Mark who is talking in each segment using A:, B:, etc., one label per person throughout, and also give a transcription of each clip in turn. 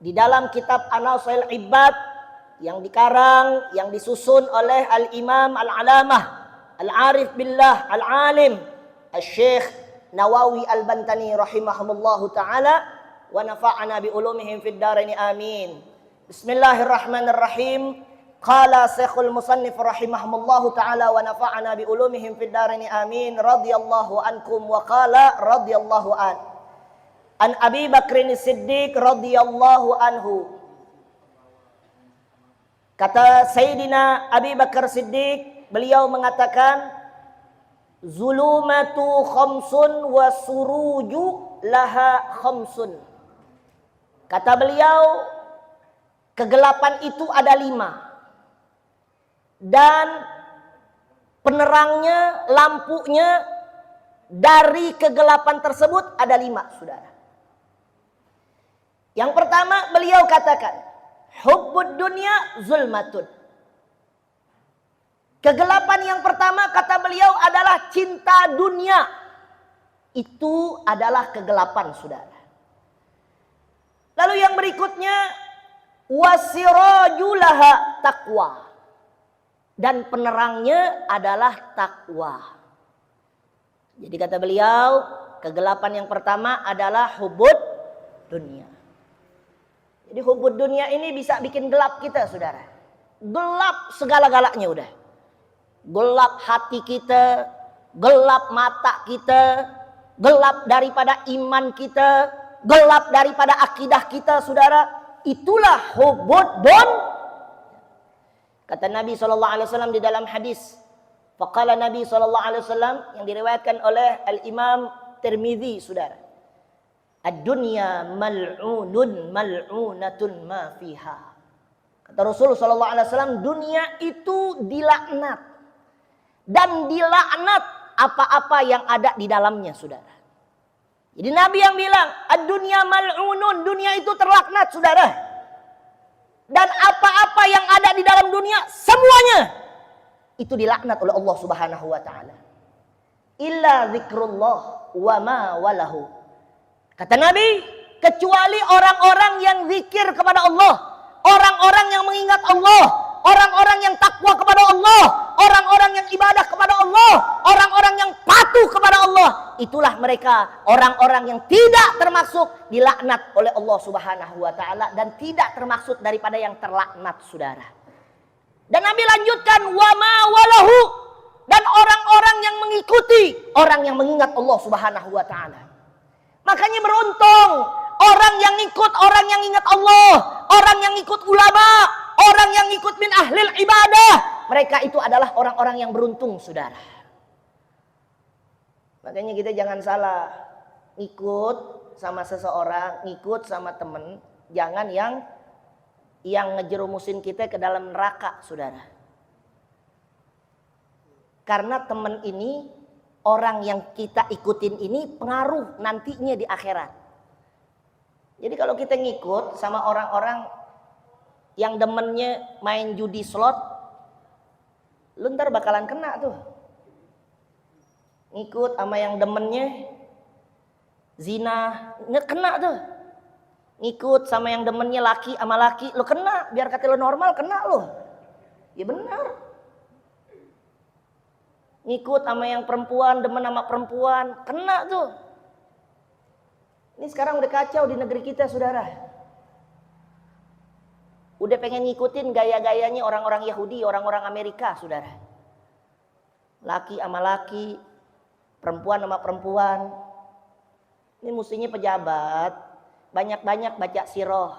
A: di dalam kitab Anasil Ibad yang dikarang, yang disusun oleh Al-Imam Al-Alamah Al-Arif Billah Al-Alim Al-Syekh Nawawi Al-Bantani rahimahumullahu ta'ala wa nafa'ana bi ulumihim fid dharain amin. Bismillahirrahmanirrahim. Qala Syekhul Musannif rahimahumullahu ta'ala wa nafa'ana bi ulumihim fid dharain amin. Radhiyallahu ankum wa qala radhiyallahu an Abi Bakrin Siddiq radhiyallahu anhu. Kata Sayyidina Abi Bakar Siddiq, beliau mengatakan, zulumatu khamsun wa suruju laha khamsun. Kata beliau, kegelapan itu ada 5. Dan penerangnya, lampunya dari kegelapan tersebut ada 5, saudara. Yang pertama beliau katakan, hubbud dunya zulmatun. Kegelapan yang pertama kata beliau adalah cinta dunia. Itu adalah kegelapan, saudara. Lalu yang berikutnya, wasirajulaha taqwa. Dan penerangnya adalah takwa. Jadi kata beliau, kegelapan yang pertama adalah hubbud dunia. Jadi hubbud dunia ini bisa bikin gelap kita, saudara. Gelap segala-galanya udah. Gelap hati kita, gelap mata kita, gelap daripada iman kita, gelap daripada akidah kita, saudara. Itulah hubbud dunya. Kata Nabi SAW di dalam hadis. Faqala Nabi SAW yang diriwayatkan oleh Al-Imam Tirmidzi, saudara. Ad-dunya mal'unun mal'unatun ma fiha. Kata Rasulullah SAW, dunia itu dilaknat. Dan dilaknat apa-apa yang ada di dalamnya, saudara. Jadi Nabi yang bilang, ad-dunya mal'unun, dunia itu terlaknat, saudara. Dan apa-apa yang ada di dalam dunia, semuanya itu dilaknat oleh Allah Subhanahu wa taala. Illa zikrullah wa ma walahu. Kata Nabi, kecuali orang-orang yang zikir kepada Allah, orang-orang yang mengingat Allah, orang-orang yang takwa kepada Allah, orang-orang yang ibadah kepada Allah, orang-orang yang patuh kepada Allah, itulah mereka orang-orang yang tidak termasuk dilaknat oleh Allah Subhanahu wa taala dan tidak termasuk daripada yang terlaknat, saudara. Dan Nabi lanjutkan, wa ma walahu, dan orang-orang yang mengikuti orang yang mengingat Allah Subhanahu wa taala. Makanya beruntung orang yang ikut, orang yang ingat Allah, orang yang ikut ulama, orang yang ikut min ahlil ibadah. Mereka itu adalah orang-orang yang beruntung, saudara. Makanya kita jangan salah, ikut sama seseorang, ikut sama temen, jangan yang ngejerumusin kita ke dalam neraka, saudara. Karena temen ini, orang yang kita ikutin ini pengaruh nantinya di akhirat. Jadi kalau kita ngikut sama orang-orang yang demennya main judi slot, lu ntar bakalan kena tuh. Ngikut sama yang demennya zina, kena tuh. Ngikut sama yang demennya laki sama laki, lu kena. Biar kata lu normal, kena lu. Ya benar. Ngikut sama yang perempuan, demen sama perempuan, kena tuh. Ini sekarang udah kacau di negeri kita, saudara. Udah pengen ngikutin gaya-gayanya orang-orang Yahudi, orang-orang Amerika, saudara. Laki sama laki, perempuan sama perempuan. Ini mestinya pejabat, banyak-banyak baca sirah.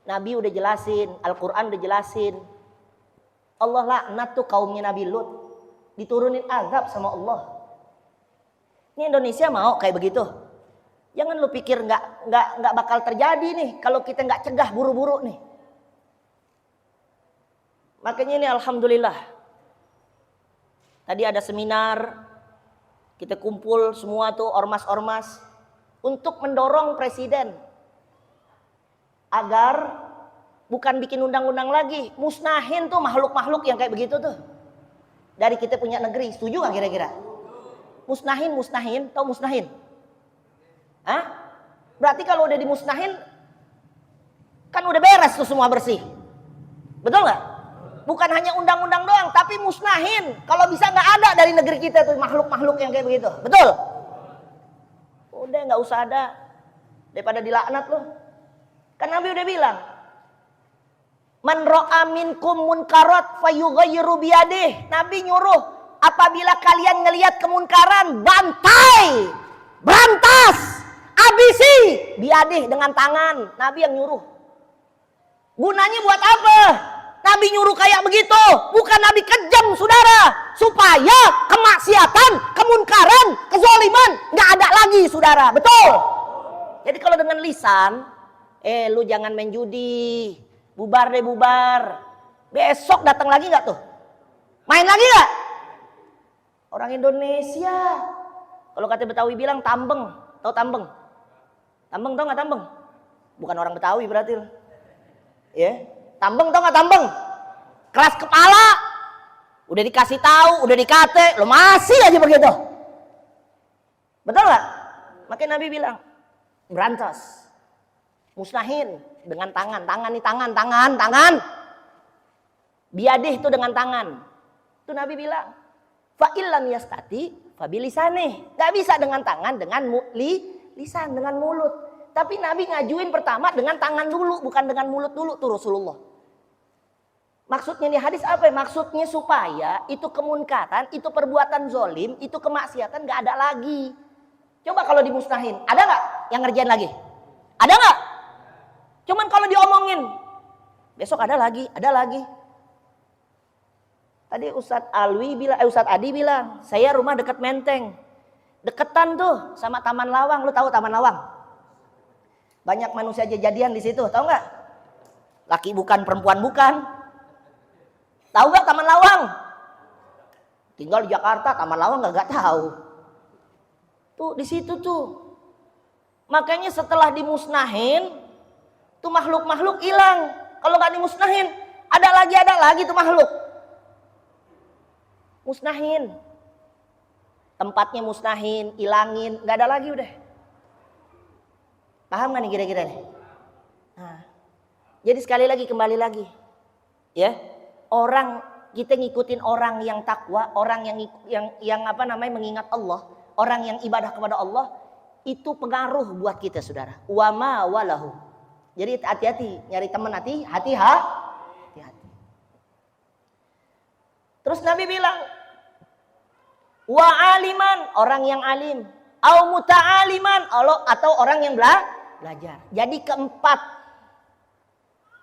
A: Nabi udah jelasin, Al-Quran udah jelasin. Allah laknat tuh kaumnya Nabi Lut. Diturunin azab sama Allah. Ini Indonesia mau kayak begitu? Jangan lu pikir nggak bakal terjadi nih kalau kita nggak cegah buru-buru nih. Makanya ini alhamdulillah. Tadi ada seminar, kita kumpul semua tuh ormas-ormas untuk mendorong presiden agar bukan bikin undang-undang lagi, musnahin tuh makhluk-makhluk yang kayak begitu tuh. Dari kita punya negeri, setuju gak kira-kira? Musnahin, tahu musnahin? Hah? Berarti kalau udah dimusnahin, kan udah beres tuh semua bersih. Betul nggak? Bukan hanya undang-undang doang, tapi musnahin. Kalau bisa nggak ada dari negeri kita tuh makhluk-makhluk yang kayak begitu. Betul? Udah nggak usah ada, daripada dilaknat loh. Kan Nabi udah bilang, man ra'a minkum munkarat fayughayyiru biyadihi. Nabi nyuruh, apabila kalian ngelihat kemunkaran, bantai, berantas, habisi biyadihi, dengan tangan. Nabi yang nyuruh. Gunanya buat apa? Nabi nyuruh kayak begitu, bukan Nabi kejam saudara, supaya kemaksiatan, kemunkaran, kezaliman nggak ada lagi saudara. Betul? Jadi kalau dengan lisan, lu jangan main judi, bubar deh bubar. Besok datang lagi nggak tuh? Main lagi nggak? Orang Indonesia, kalau kata Betawi bilang tambeng, tahu tambeng? Tambeng tau nggak tambeng? Bukan orang Betawi berarti, ya? Tambeng tau nggak tambeng? Keras kepala, udah dikasih tahu, udah dikate, lo masih aja begitu. Betul nggak? Makanya Nabi bilang, berantas, musnahin dengan tangan. Tangan nih tangan. Biadih itu dengan tangan. Itu Nabi bilang, fa illam yastati fa bilisanih. Gak bisa dengan tangan, dengan lisan, dengan mulut. Tapi Nabi ngajuin pertama dengan tangan dulu, bukan dengan mulut dulu tuh Rasulullah. Maksudnya nih hadis apa? Maksudnya supaya itu kemunkaran, itu perbuatan zolim, itu kemaksiatan gak ada lagi. Coba kalau dimusnahin, ada gak yang ngerjain lagi? Ada gak? Cuman kalau diomongin, besok ada lagi. Tadi Ustadz Adi bilang, saya rumah dekat Menteng. Deketan tuh sama Taman Lawang. Lu tahu Taman Lawang? Banyak manusia jadian di situ, tahu nggak? Laki bukan, perempuan bukan. Tahu nggak Taman Lawang? Tinggal di Jakarta, Taman Lawang nggak tahu. Tuh di situ tuh. Makanya setelah dimusnahin, tuh makhluk-makhluk hilang. Kalau nggak dimusnahin, ada lagi tuh makhluk. Musnahin. Tempatnya musnahin, ilangin, nggak ada lagi udah. Paham nggak nih kira-kira nih? Nah, jadi sekali lagi kembali lagi, ya, orang kita ngikutin orang yang takwa, orang yang mengingat Allah, orang yang ibadah kepada Allah, itu pengaruh buat kita saudara. Wama walahu. Jadi hati-hati nyari teman hati-hati. Terus Nabi bilang, wa aliman, orang yang alim, au muta'aliman, atau orang yang belajar. Jadi keempat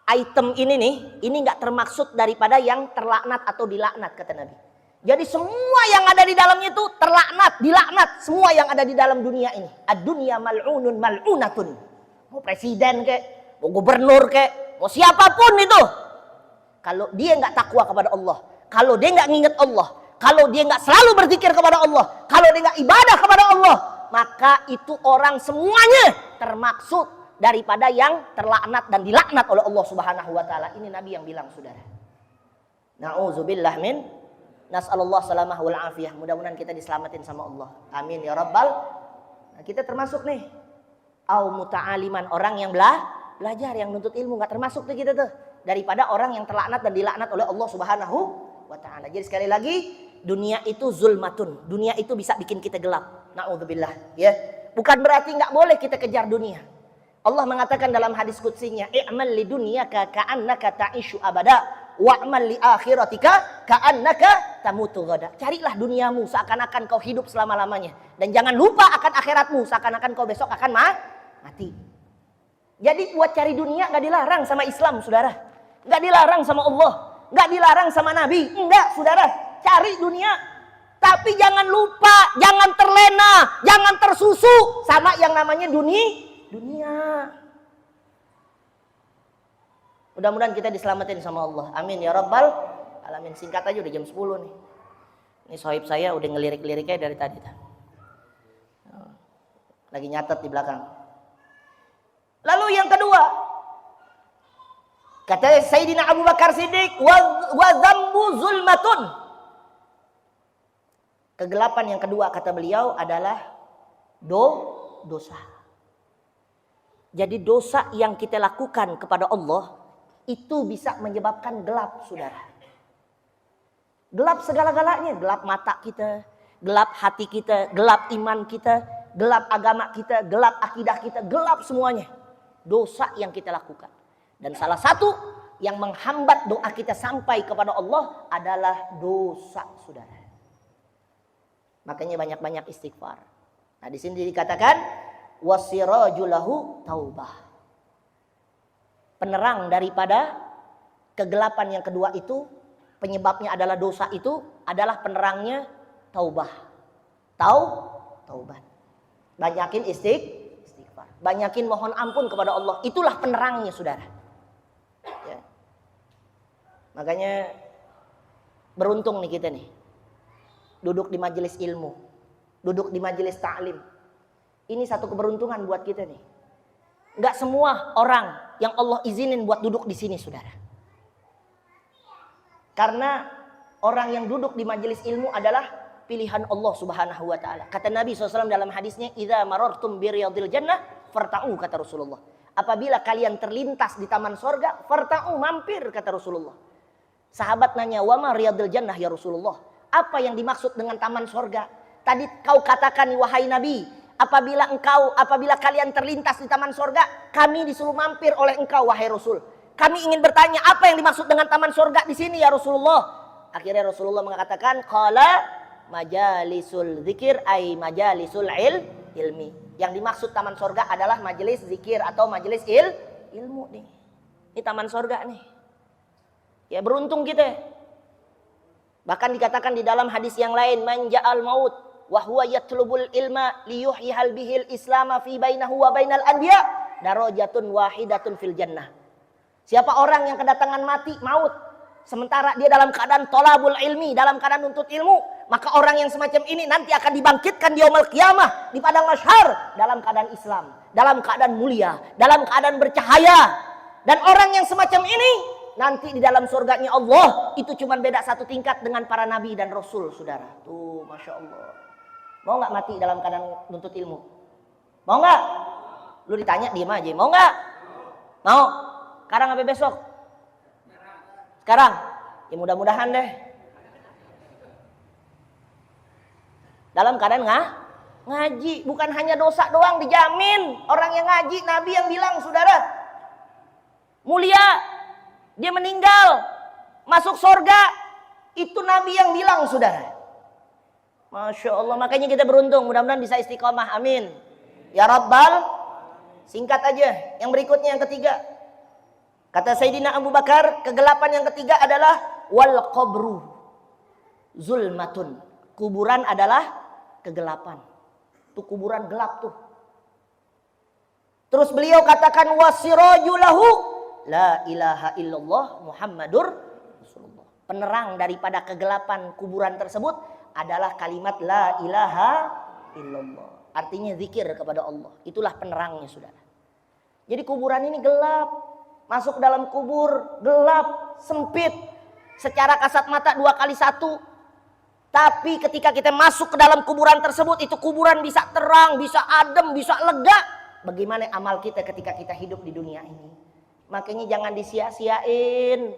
A: item ini nih, ini nggak termaksud daripada yang terlaknat atau dilaknat kata Nabi. Jadi semua yang ada di dalamnya itu terlaknat, dilaknat, semua yang ada di dalam dunia ini. Ad-dunya mal'unun mal'unatun. Mau presiden kek, mau gubernur kek, mau siapapun itu. Kalau dia nggak takwa kepada Allah, kalau dia nggak nginget Allah, kalau dia nggak selalu berzikir kepada Allah, kalau dia nggak ibadah kepada Allah, maka itu orang semuanya termaksud daripada yang terlaknat dan dilaknat oleh Allah Subhanahu wa taala. Ini Nabi yang bilang saudara. Nauzubillah min nas'alullah salamah wal afiyah. Mudah-mudahan kita diselamatin sama Allah. Amin ya rabbal. Nah, kita termasuk nih au muta'aliman, orang yang belajar, yang nuntut ilmu, nggak termasuk tuh kita tuh daripada orang yang terlaknat dan dilaknat oleh Allah Subhanahu wa taala. Jadi sekali lagi, dunia itu zulmatun. Dunia itu bisa bikin kita gelap. Na'udzubillah, ya. Bukan berarti nggak boleh kita kejar dunia. Allah mengatakan dalam hadis qudsinya, i'mal li dunyaka ka'annaka ta'ishu abada wa'mal li akhiratika ka'annaka tamutu ghada. Carilah duniamu seakan-akan kau hidup selama-lamanya, dan jangan lupa akan akhiratmu seakan-akan kau besok akan mati. Jadi buat cari dunia nggak dilarang sama Islam, saudara. Nggak dilarang sama Allah, nggak dilarang sama Nabi. Enggak, saudara. Cari dunia, tapi jangan lupa, jangan terlena, jangan tersusu sama yang namanya dunia. Mudah-mudahan kita diselamatin sama Allah. Amin ya rabbal alamin. Singkat aja, udah jam 10 nih. Ini sohib saya udah ngelirik-liriknya dari tadi. Lagi nyatet di belakang. Lalu yang kedua, kata Sayyidina Abu Bakar Siddiq, wa dzambu zulmatun. Kegelapan yang kedua kata beliau adalah dosa. Jadi dosa yang kita lakukan kepada Allah itu bisa menyebabkan gelap, saudara. Gelap segala-galanya, gelap mata kita, gelap hati kita, gelap iman kita, gelap agama kita, gelap akidah kita, gelap semuanya. Dosa yang kita lakukan. Dan salah satu yang menghambat doa kita sampai kepada Allah adalah dosa, saudara. Makanya banyak-banyak istighfar. Nah, di sini dikatakan wasirajulahu taubah. Penerang daripada kegelapan yang kedua itu, penyebabnya adalah dosa itu, adalah penerangnya taubah. Taubat. Banyakin istighfar. Banyakin mohon ampun kepada Allah. Itulah penerangnya, saudara. Ya. Makanya beruntung nih kita nih. Duduk di majelis ilmu. Duduk di majelis ta'lim. Ini satu keberuntungan buat kita nih. Enggak semua orang yang Allah izinin buat duduk di sini, saudara. Karena orang yang duduk di majelis ilmu adalah pilihan Allah Subhanahu wa taala. Kata Nabi SAW dalam hadisnya, "Idza marartum bi riyadil jannah farta'u," kata Rasulullah. Apabila kalian terlintas di taman sorga, farta'u, mampir, kata Rasulullah. Sahabat nanya, "Wa ma riyadil jannah ya Rasulullah?" Apa yang dimaksud dengan taman sorga? Tadi kau katakan, wahai Nabi, apabila kalian terlintas di taman sorga, kami disuruh mampir oleh engkau, wahai Rasul. Kami ingin bertanya, apa yang dimaksud dengan taman sorga di sini ya Rasulullah? Akhirnya Rasulullah mengatakan, qala majalisul zikir ay majalisul ilmi. Yang dimaksud taman sorga adalah majelis zikir atau majelis ilmu nih. Ini taman sorga nih. Ya beruntung kita. Bahkan dikatakan di dalam hadis yang lain, man ja'al maut wa huwa yatlubul ilma liyuhyihal bihil islama fi bainahu wa bainal anbiya darajatun wahidatun fil jannah. Siapa orang yang kedatangan mati, maut, sementara dia dalam keadaan tolabul ilmi, dalam keadaan nuntut ilmu, maka orang yang semacam ini nanti akan dibangkitkan di yaumul qiyamah, di padang mahsyar, dalam keadaan Islam, dalam keadaan mulia, dalam keadaan bercahaya. Dan orang yang semacam ini nanti di dalam surganya Allah itu cuma beda satu tingkat dengan para nabi dan rasul, saudara. Tuh, masya Allah. Mau nggak mati dalam keadaan nuntut ilmu? Mau nggak? Lu ditanya diem aja. Mau nggak? Mau? Sekarang sampai besok? Sekarang? Ya mudah-mudahan deh. Dalam keadaan ngaji, bukan hanya dosa doang dijamin. Orang yang ngaji, Nabi yang bilang, saudara, mulia. Dia meninggal, masuk surga. Itu Nabi yang bilang, saudara. Masya Allah, makanya kita beruntung. Mudah-mudahan bisa istiqomah, amin. Ya Rabbal. Singkat aja, yang berikutnya yang ketiga. Kata Sayyidina Abu Bakar, kegelapan yang ketiga adalah wal qabru zulmatun. Kuburan adalah kegelapan. Itu kuburan gelap tuh. Terus beliau katakan wasirajulahu la ilaha illallah Muhammadur Rasulullah. Penerang daripada kegelapan kuburan tersebut adalah kalimat la ilaha illallah. Artinya zikir kepada Allah. Itulah penerangnya, saudara. Jadi kuburan ini gelap. Masuk dalam kubur gelap, sempit. Secara kasat mata 2x1. Tapi ketika kita masuk ke dalam kuburan tersebut, itu kuburan bisa terang, bisa adem, bisa lega. Bagaimana amal kita ketika kita hidup di dunia ini? Makanya jangan disia-siain.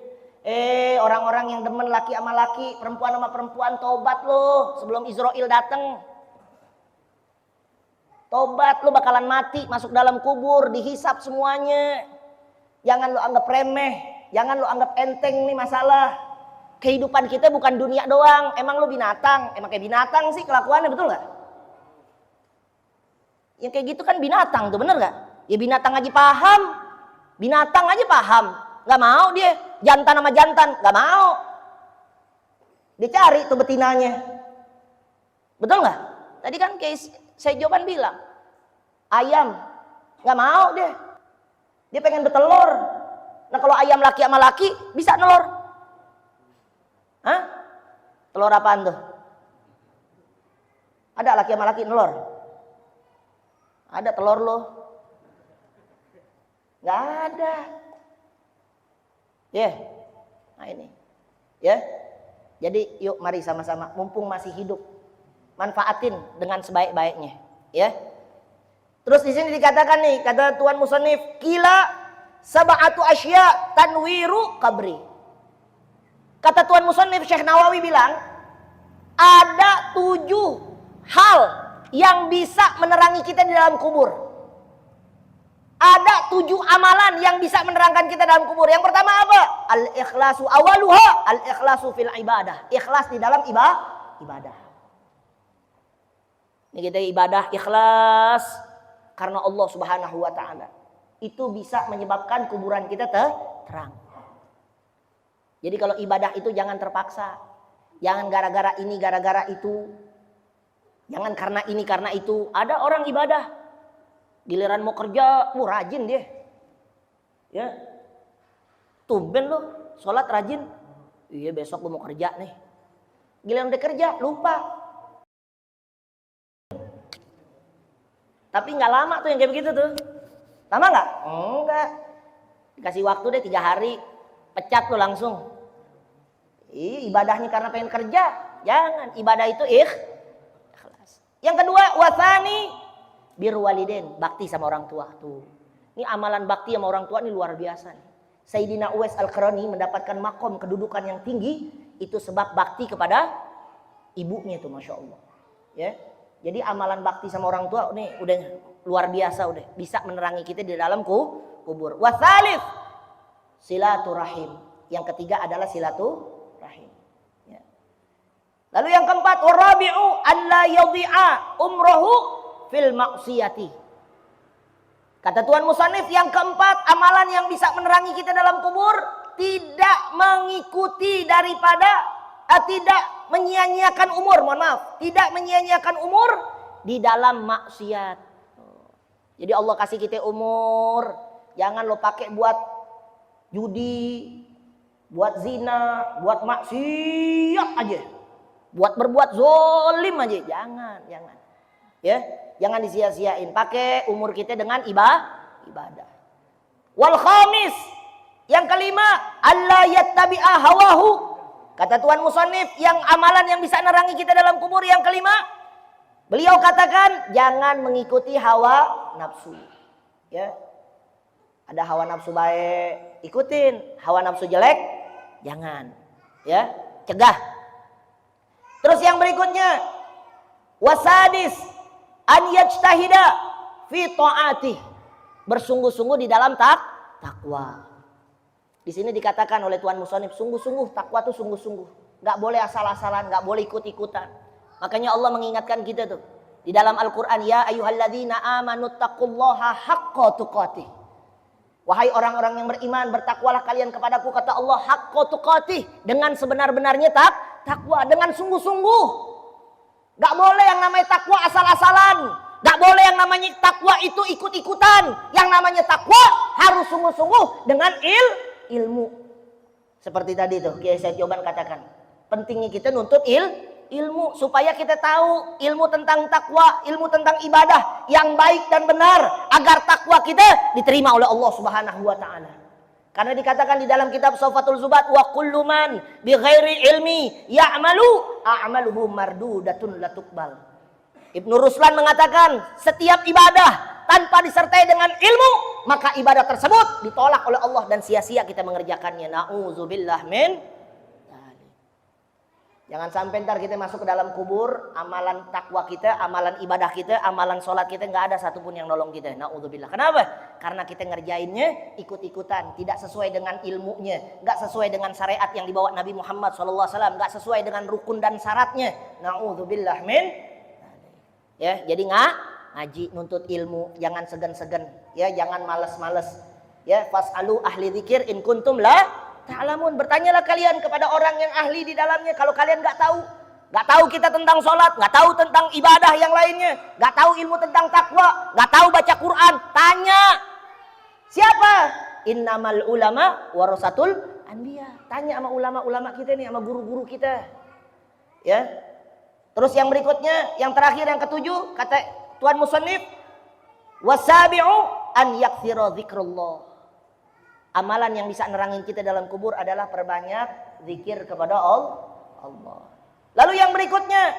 A: Orang-orang yang demen laki sama laki, perempuan sama perempuan, tobat lo sebelum Israel datang. Tobat, lo bakalan mati, masuk dalam kubur, dihisap semuanya. Jangan lo anggap remeh, jangan lo anggap enteng nih masalah. Kehidupan kita bukan dunia doang. Emang lo binatang? Emang kayak binatang sih kelakuannya, betul gak? Yang kayak gitu kan binatang tuh, bener gak? Ya binatang aja paham. Binatang aja paham. Gak mau dia, jantan sama jantan, gak mau. Dia cari tuh betinanya. Betul gak? Tadi kan kayak saya jawaban bilang, ayam, gak mau dia. Dia pengen bertelur. Nah kalau ayam laki sama laki, bisa nelur. Hah? Telur apaan tuh? Ada laki sama laki nelur? Ada telur lo? Gak ada. Ya, nah ini. Ya, jadi yuk mari sama-sama, mumpung masih hidup, manfaatin dengan sebaik-baiknya. Ya, Terus di sini dikatakan nih, kata Tuan Musannif, kila sab'atu asya tanwiru qabri. Kata Tuan Musannif Syekh Nawawi bilang, ada 7 hal yang bisa menerangi kita di dalam kubur. Ada 7 amalan yang bisa menerangkan kita dalam kubur. Yang pertama apa? Al-ikhlasu awaluha, al-ikhlasu fil ibadah. Ikhlas di dalam ibadah. Ini kita ibadah ikhlas karena Allah Subhanahu wa taala. Itu bisa menyebabkan kuburan kita terang. Jadi kalau ibadah itu jangan terpaksa. Jangan gara-gara ini, gara-gara itu. Jangan karena ini, karena itu. Ada orang ibadah, giliran mau kerja, rajin dia. Ya, tumben lo, sholat rajin. Iya besok gue mau kerja nih. Giliran udah kerja, lupa. Tapi nggak lama tuh yang kayak begitu tuh. Lama nggak? Enggak. Dikasih waktu deh 3 hari, pecat lo langsung. Ibadahnya karena pengen kerja. Jangan, ibadah itu ikhlas. Yang kedua, wasani birwalidin, bakti sama orang tua tuh. Ini amalan bakti sama orang tua ini luar biasa nih. Sayyidina Uwais Al-Qarani mendapatkan makom kedudukan yang tinggi itu sebab bakti kepada ibunya itu, masya Allah. Ya, jadi amalan bakti sama orang tua nih udah luar biasa, udah bisa menerangi kita di dalam kubur. Wasalif silaturahim. Yang ketiga adalah silaturahim. Ya. Lalu yang keempat, warabi'u alla yadhi'a umrohu fil maksiyati. Kata Tuan Musannif yang keempat, amalan yang bisa menerangi kita dalam kubur, tidak mengikuti daripada tidak menyia-nyiakan umur, mohon maaf, tidak menyia-nyiakan umur di dalam maksiat. Jadi Allah kasih kita umur, jangan lo pakai buat judi, buat zina, buat maksiat aja, buat berbuat zolim aja, jangan. Ya, jangan disia-siain. Pakai umur kita dengan ibadah. Wal khamis, yang kelima, alla yattabi'a hawahu. Kata Tuan Musannif, yang amalan yang bisa nerangi kita dalam kubur yang kelima, beliau katakan jangan mengikuti hawa nafsu. Ya, ada hawa nafsu baik, ikutin. Hawa nafsu jelek, jangan. Ya, cegah. Terus yang berikutnya, wasadis an yajtahida fi ta'atih, bersungguh-sungguh di dalam takwa. Di sini dikatakan oleh Tuan Musannif, sungguh-sungguh, takwa itu sungguh-sungguh. Gak boleh asal-asalan, gak boleh ikut-ikutan. Makanya Allah mengingatkan kita tuh di dalam Al-Quran, ya ayyuhalladzina amanu taqullaha haqqa tuqatih. Wahai orang-orang yang beriman, bertakwalah kalian kepadaku, kata Allah, haqqa tuqatih, dengan sebenar-benarnya takwa, dengan sungguh-sungguh. Gak boleh yang namanya takwa asal-asalan. Gak boleh yang namanya takwa itu ikut-ikutan. Yang namanya takwa harus sungguh-sungguh dengan ilmu. Seperti tadi tuh Kiai Said Joban katakan, pentingnya kita nuntut ilmu supaya kita tahu ilmu tentang takwa, ilmu tentang ibadah yang baik dan benar, agar takwa kita diterima oleh Allah Subhanahu wa taala. Karena dikatakan di dalam kitab Shawfatul Zubat, wa kullu man bi ghairi ilmi ya'malu a'maluhu mardudatun la tuqbal. Ibnu Ruslan mengatakan, setiap ibadah tanpa disertai dengan ilmu, maka ibadah tersebut ditolak oleh Allah dan sia-sia kita mengerjakannya. Na'udzubillah min dzalik. Jangan sampai ntar kita masuk ke dalam kubur, amalan takwa kita, amalan ibadah kita, amalan sholat kita nggak ada satupun yang nolong kita. Na'udzubillah. Kenapa? Karena kita ngerjainnya ikut-ikutan, tidak sesuai dengan ilmunya, nggak sesuai dengan syariat yang dibawa Nabi Muhammad SAW, nggak sesuai dengan rukun dan syaratnya. Na'udzubillah min dzalik. Ya, jadi ngaji, nuntut ilmu, jangan segan-segan, ya, jangan malas-malas. Ya, fasalu ahli dzikir in kuntum la ta'lamun. Bertanyalah kalian kepada orang yang ahli di dalamnya kalau kalian nggak tahu kita tentang sholat, nggak tahu tentang ibadah yang lainnya, nggak tahu ilmu tentang takwa, nggak tahu baca Quran, tanya siapa? Innamal ulama warasatul anbiya. Tanya sama ulama-ulama kita nih, sama guru-guru kita. Ya. Terus yang berikutnya, yang terakhir, yang ketujuh, kata Tuan Musannif, wasabi'u an yakthira zikrullah. Amalan yang bisa nerangin kita dalam kubur adalah perbanyak zikir kepada Allah. Lalu yang berikutnya,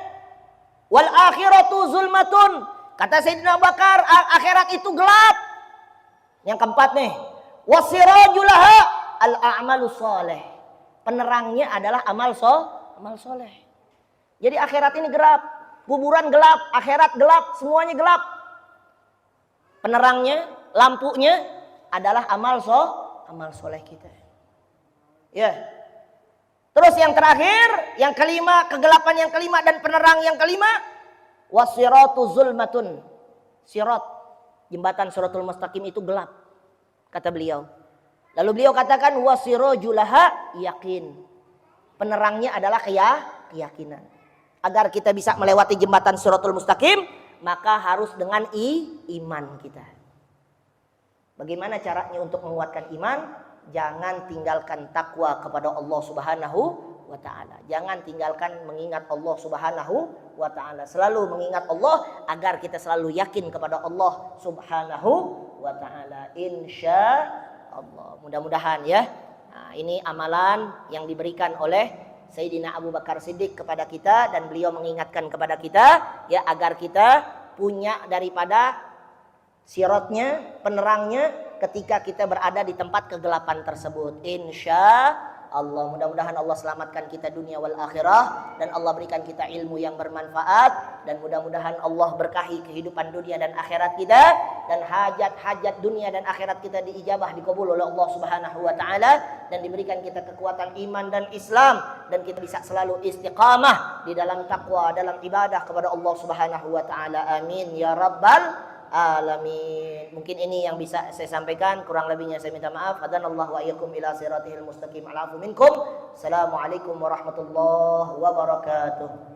A: wal akhiratu zulmatun Kata Sayyidina Abu Bakar, akhirat itu gelap. Yang keempat nih, wasirajulaha al-a'malu sholeh. Penerangnya adalah amal soleh. Jadi akhirat ini gelap, kuburan gelap, akhirat gelap, semuanya gelap. Penerangnya, lampunya adalah amal soleh kita. Ya. Terus yang terakhir, yang kelima, kegelapan yang kelima dan penerang yang kelima, wasiratu zulmatun. Sirat, jembatan Shiratul Mustaqim itu gelap, kata beliau. Lalu beliau katakan wasirajulaha yakin. Penerangnya adalah keyakinan. Agar kita bisa melewati jembatan Shiratul Mustaqim, maka harus dengan iman kita. Bagaimana caranya untuk menguatkan iman? Jangan tinggalkan takwa kepada Allah Subhanahu wa ta'ala. Jangan tinggalkan mengingat Allah Subhanahu wa ta'ala. Selalu mengingat Allah agar kita selalu yakin kepada Allah Subhanahu wa ta'ala. Insya Allah. Mudah-mudahan ya. Nah, ini amalan yang diberikan oleh Sayyidina Abu Bakar Siddiq kepada kita, dan beliau mengingatkan kepada kita ya agar kita punya daripada siratnya, penerangnya ketika kita berada di tempat kegelapan tersebut. Insya Allah. Mudah-mudahan Allah selamatkan kita dunia wal akhirah, dan Allah berikan kita ilmu yang bermanfaat, dan mudah-mudahan Allah berkahi kehidupan dunia dan akhirat kita, dan hajat-hajat dunia dan akhirat kita diijabah, dikabul oleh Allah Subhanahu wa ta'ala, dan diberikan kita kekuatan iman dan Islam, dan kita bisa selalu istiqamah di dalam takwa, dalam ibadah kepada Allah Subhanahu wa ta'ala. Amin ya rabbal alamin. Mungkin ini yang bisa saya sampaikan, kurang lebihnya saya minta maaf. Hadanallahu wa iyyakum ila siratihil mustaqim. Al'afu minkum. Assalamualaikum warahmatullahi wabarakatuh.